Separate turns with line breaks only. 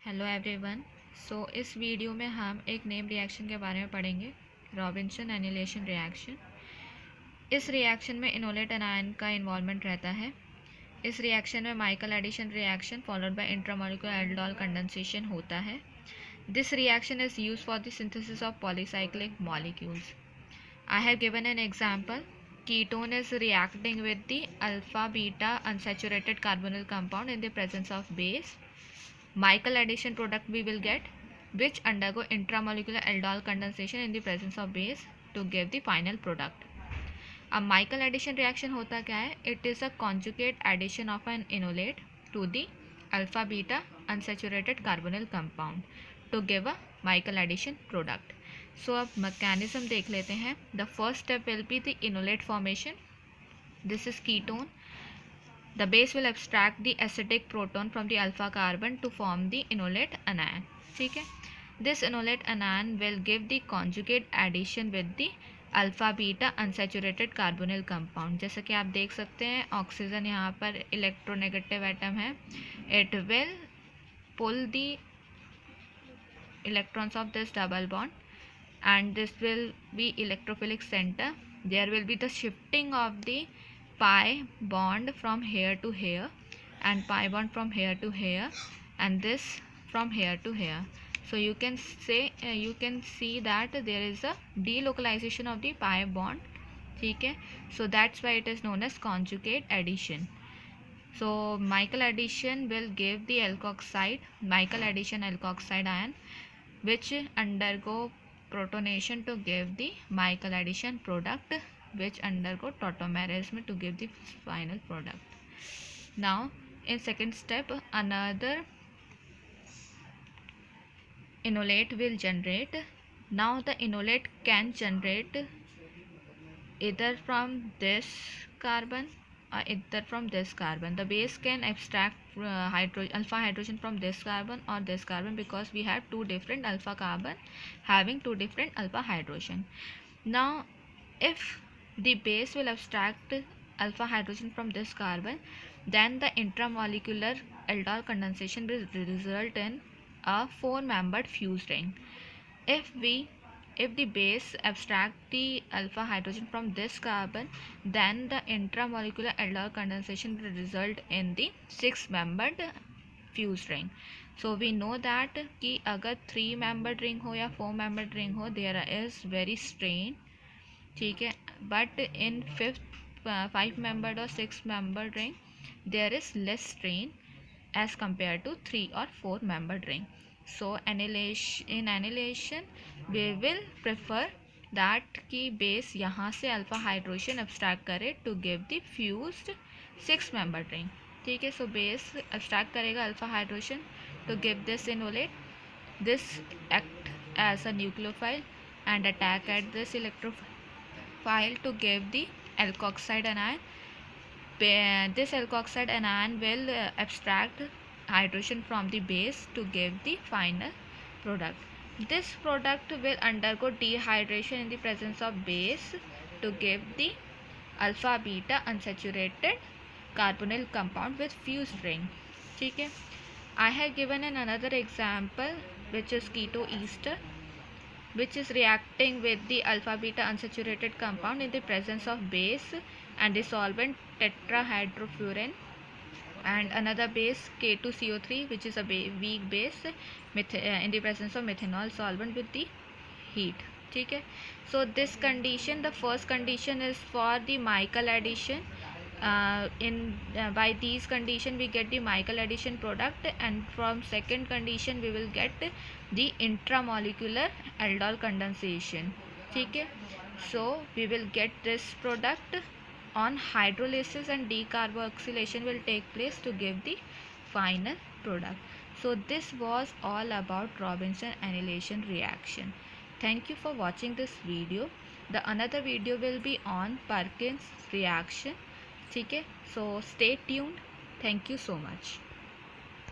Hello everyone. इस video में हम एक नेम रिएक्शन के बारे में पढ़ेंगे, रॉबिन्सन एनिलेशन रिएक्शन। इस रिएक्शन में इनोलेट एनायन का इन्वॉल्वमेंट रहता है। इस रिएक्शन में Michael addition reaction followed by intramolecular aldol condensation होता है। This reaction is use for the synthesis of polycyclic molecules. I have given an example. Ketone is reacting with the alpha beta unsaturated carbonyl compound in the presence of base. Michael addition product we will get, which undergo intramolecular aldol condensation in the presence of base to give the final product. अब Michael addition reaction होता क्या है? It is a conjugate addition of an enolate to the alpha beta unsaturated carbonyl compound to give a Michael addition product. So अब mechanism देख लेते हैं. The first step will be the enolate formation. This is ketone. The base will abstract the acidic proton from the alpha carbon to form the enolate anion. ठीक है. This enolate anion will give the conjugate addition with the alpha beta unsaturated carbonyl compound. जैसा कि आप देख सकते हैं, oxygen यहाँ पर इलेक्ट्रोनेगेटिव एटम है. It will pull the electrons of this double bond, and this will be electrophilic center. There will be the shifting of the pi bond from here to here, and pi bond from here to here, and this from here to here. So you can say you can see that there is a delocalization of the pi bond. ठीक है. So that's why it is known as conjugate addition. So Michael addition will give the Michael addition alkoxide ion, which undergo protonation to give the Michael addition product, which undergo tautomerism to give the final product. Now in second step, another enolate will generate. Now the enolate can generate either from this carbon or either from this carbon. The base can abstract alpha hydrogen from this carbon or this carbon, because we have two different alpha carbon having two different alpha hydrogen. Now if the base will abstract alpha hydrogen from this carbon, then the intramolecular aldol condensation will result in a 4-membered fused ring. If the base abstract the alpha hydrogen from this carbon, then the intramolecular aldol condensation will result in the 6-membered fused ring. So we know that कि अगर 3-membered ring हो या 4-membered ring हो, there is very strain. ठीक है. But in 5-membered or 6-membered ring, there is less strain as compared to 3 or 4-membered ring. So in annihilation we will prefer that कि base यहाँ से alpha hydrogen abstract करे to give the fused 6-membered ring. ठीक है. So base abstract करेगा alpha hydrogen to give this enolate. This act as a nucleophile and attack at this electrophile to give the alkoxide anion. This alkoxide anion will abstract hydrogen from the base to give the final product. This product will undergo dehydration in the presence of base to give the alpha beta unsaturated carbonyl compound with fused ring. ठीक है. I have given another example, which is keto ester, which is reacting with the alpha beta unsaturated compound in the presence of base and the solvent tetrahydrofuran, and another base K2CO3, which is a weak base in the presence of methanol solvent with the heat. ठीक है. So this condition, the first condition is for the Michael addition. By these condition we get the Michael addition product, and from second condition we will get the intramolecular aldol condensation. ठीक है. So we will get this product on hydrolysis, and decarboxylation will take place to give the final product. So this was all about Robinson annihilation reaction. Thank you for watching this video. The another video will be on Perkins reaction. ठीक है. So stay tuned. Thank you so much.